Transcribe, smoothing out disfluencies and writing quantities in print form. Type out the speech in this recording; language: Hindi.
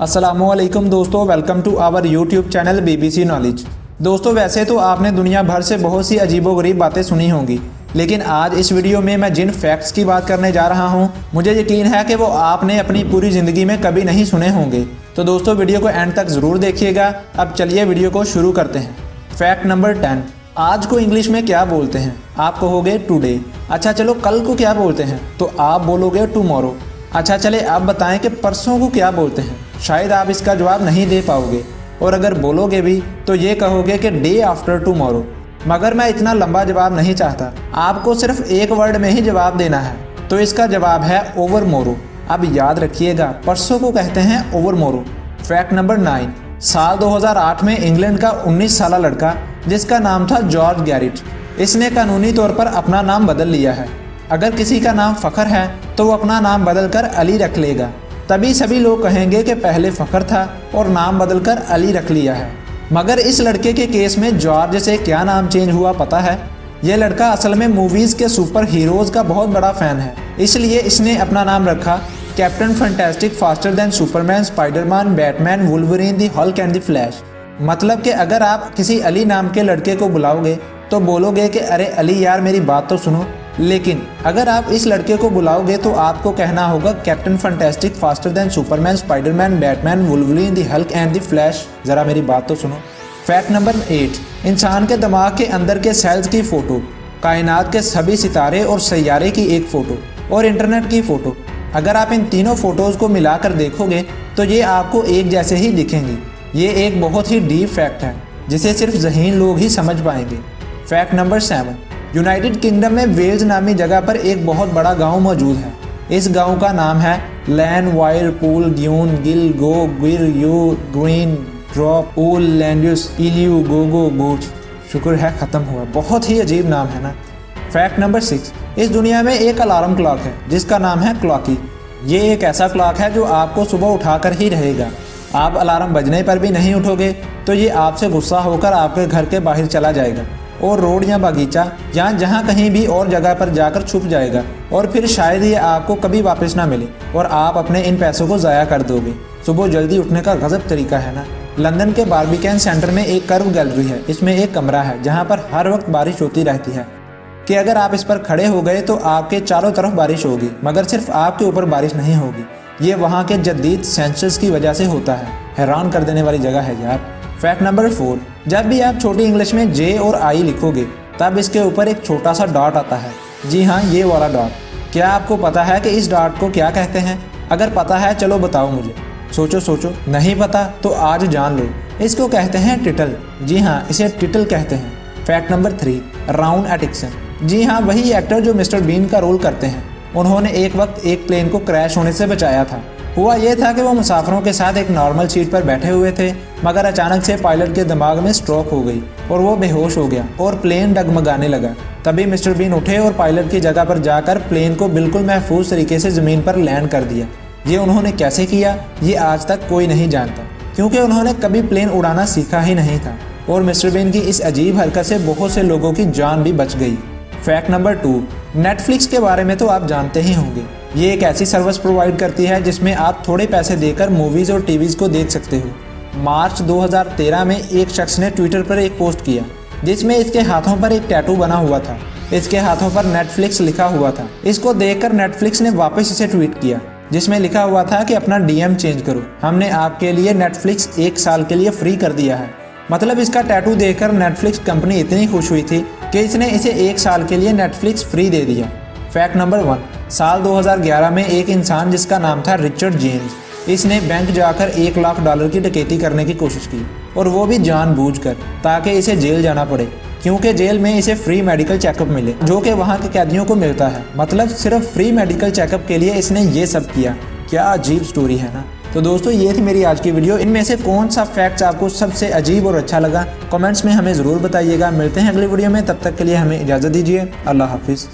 अस्सलामुअलैकुम दोस्तों, welcome to our YouTube channel BBC knowledge. दोस्तों वैसे तो आपने दुनिया भर से बहुत सी अजीबोगरीब बातें सुनी होंगी, लेकिन आज इस वीडियो में मैं जिन फैक्ट्स की बात करने जा रहा हूं, मुझे यकीन है कि वो आपने अपनी पूरी ज़िंदगी में कभी नहीं सुने होंगे। तो दोस्तों वीडियो को एंड तक ज़रूर देखिएगा। अब चलिए वीडियो को शुरू करते हैं। फैक्ट नंबर 10, आज को इंग्लिश में क्या बोलते हैं? आप कहोगे टुडे। अच्छा चलो कल को क्या बोलते हैं? तो आप बोलोगे टुमारो। अच्छा चले आप बताएं कि परसों को क्या बोलते हैं? शायद आप इसका जवाब नहीं दे पाओगे, और अगर बोलोगे भी तो ये कहोगे कि डे आफ्टर टुमारो। मगर मैं इतना लंबा जवाब नहीं चाहता, आपको सिर्फ एक वर्ड में ही जवाब देना है। तो इसका जवाब है ओवरमोरो। अब याद रखिएगा, परसों को कहते हैं ओवरमोरो। फैक्ट नंबर 9, साल 2008 में इंग्लैंड का 19 साला लड़का जिसका नाम था जॉर्ज गैरिट, इसने कानूनी तौर पर अपना नाम बदल लिया है। अगर किसी का नाम फ़खर है तो वो अपना नाम बदलकर अली रख लेगा, तभी सभी लोग कहेंगे कि पहले फ़खर था और नाम बदलकर अली रख लिया है। मगर इस लड़के के केस में जॉर्ज से क्या नाम चेंज हुआ पता है? ये लड़का असल में मूवीज़ के सुपर हीरोज़ का बहुत बड़ा फ़ैन है, इसलिए इसने अपना नाम रखा captain fantastic, faster than Superman, Spiderman, Batman, Wolverine, the Hulk and the flash. मतलब कि अगर आप किसी अली नाम के लड़के को बुलाओगे तो बोलोगे कि अरे अली यार मेरी बात तो सुनो। लेकिन अगर आप इस लड़के को बुलाओगे तो आपको कहना होगा captain fantastic, faster than Superman, Spiderman, Batman, Wolverine, the Hulk and the flash, ज़रा मेरी बात तो सुनो। फैक्ट नंबर 8, इंसान के दिमाग के अंदर के सेल्स की फ़ोटो, कायनात के सभी सितारे और सैयारे की एक फ़ोटो और इंटरनेट की फ़ोटो, अगर आप इन तीनों फ़ोटोज़ को मिलाकर देखोगे तो ये आपको एक जैसे ही दिखेंगी। ये एक बहुत ही डीप फैक्ट है जिसे सिर्फ ज़हीन लोग ही समझ पाएंगे। फैक्ट नंबर 7, यूनाइटेड किंगडम में वेल्स नामी जगह पर एक बहुत बड़ा गांव मौजूद है। इस गांव का नाम है Llanfairpwllgwyngyllgogerychwyrndrobwllllantysiliogogogoch. शुक्र है ख़त्म हुआ। बहुत ही अजीब नाम है ना। फैक्ट नंबर 6, इस दुनिया में एक अलार्म क्लॉक है जिसका नाम है क्लॉकी। ये एक ऐसा क्लॉक है जो आपको सुबह उठाकर ही रहेगा। आप अलार्म बजने पर भी नहीं उठोगे तो ये आपसे गुस्सा होकर आपके घर के बाहर चला जाएगा और रोड या बागीचा या जहाँ कहीं भी और जगह पर जाकर छुप जाएगा, और फिर शायद ये आपको कभी वापस ना मिले और आप अपने इन पैसों को ज़ाया कर दोगे। सुबह जल्दी उठने का गजब तरीका है ना। लंदन के बार्बिकन सेंटर में एक कर्व गैलरी है। इसमें एक कमरा है जहाँ पर हर वक्त बारिश होती रहती है कि अगर आप इस पर खड़े हो गए तो आपके चारों तरफ बारिश होगी, मगर सिर्फ आपके ऊपर बारिश नहीं होगी। ये वहाँ के जदीद सेंसर्स की वजह से होता है। हैरान कर देने वाली जगह है यार। फैक्ट नंबर 4, जब भी आप छोटी इंग्लिश में जे और आई लिखोगे तब इसके ऊपर एक छोटा सा डॉट आता है। जी हाँ, ये वाला डॉट। क्या आपको पता है कि इस डॉट को क्या कहते हैं? अगर पता है चलो बताओ मुझे। सोचो सोचो, नहीं पता तो आज जान लो। इसको कहते हैं टिटल। जी हाँ, इसे टिटल कहते हैं। Fact number 3, राउन एटिक्सन। जी हाँ, वही एक्टर जो मिस्टर बीन का रोल करते हैं। उन्होंने एक वक्त एक प्लेन को क्रैश होने से बचाया था। हुआ ये था कि वो मुसाफिरों के साथ एक नॉर्मल सीट पर बैठे हुए थे, मगर अचानक से पायलट के दिमाग में स्ट्रोक हो गई और वो बेहोश हो गया और प्लेन डगमगाने लगा। तभी मिस्टर बीन उठे और पायलट की जगह पर जाकर प्लेन को बिल्कुल महफूज तरीके से ज़मीन पर लैंड कर दिया। ये उन्होंने कैसे किया ये आज तक कोई नहीं जानता, क्योंकि उन्होंने कभी प्लेन उड़ाना सीखा ही नहीं था। और मिस्टर बीन की इस अजीब हरकत से बहुत से लोगों की जान भी बच गई। फैक्ट नंबर 2, नेटफ्लिक्स के बारे में तो आप जानते ही होंगे। ये एक ऐसी सर्विस प्रोवाइड करती है जिसमें आप थोड़े पैसे देकर मूवीज़ और टीवीज़ को देख सकते हो। मार्च 2013 में एक शख्स ने ट्विटर पर एक पोस्ट किया जिसमें इसके हाथों पर एक टैटू बना हुआ था। इसके हाथों पर नेटफ्लिक्स लिखा हुआ था। इसको देखकर नेटफ्लिक्स ने वापस इसे ट्वीट किया जिसमें लिखा हुआ था कि अपना DM चेंज करो, हमने आपके लिए नेटफ्लिक्स 1 साल के लिए फ्री कर दिया है। मतलब इसका टैटू देखकर नेटफ्लिक्स कंपनी इतनी खुश हुई थी कि इसने इसे 1 साल के लिए नेटफ्लिक्स फ्री दे दिया। फैक्ट नंबर 1, साल 2011 में एक इंसान जिसका नाम था रिचर्ड जेम्स, इसने बैंक जाकर $1 लाख की डकैती करने की कोशिश की, और वो भी जानबूझकर, ताकि इसे जेल जाना पड़े, क्योंकि जेल में इसे फ्री मेडिकल चेकअप मिले जो कि वहाँ के कैदियों को मिलता है। मतलब सिर्फ फ्री मेडिकल चेकअप के लिए इसने ये सब किया। क्या अजीब स्टोरी है ना। तो दोस्तों ये थी मेरी आज की वीडियो। इनमें से कौन सा फैक्ट्स आपको सबसे अजीब और अच्छा लगा कमेंट्स में हमें ज़रूर बताइएगा। मिलते हैं अगली वीडियो में, तब तक के लिए हमें इजाज़त दीजिए। अल्लाह हाफिज़।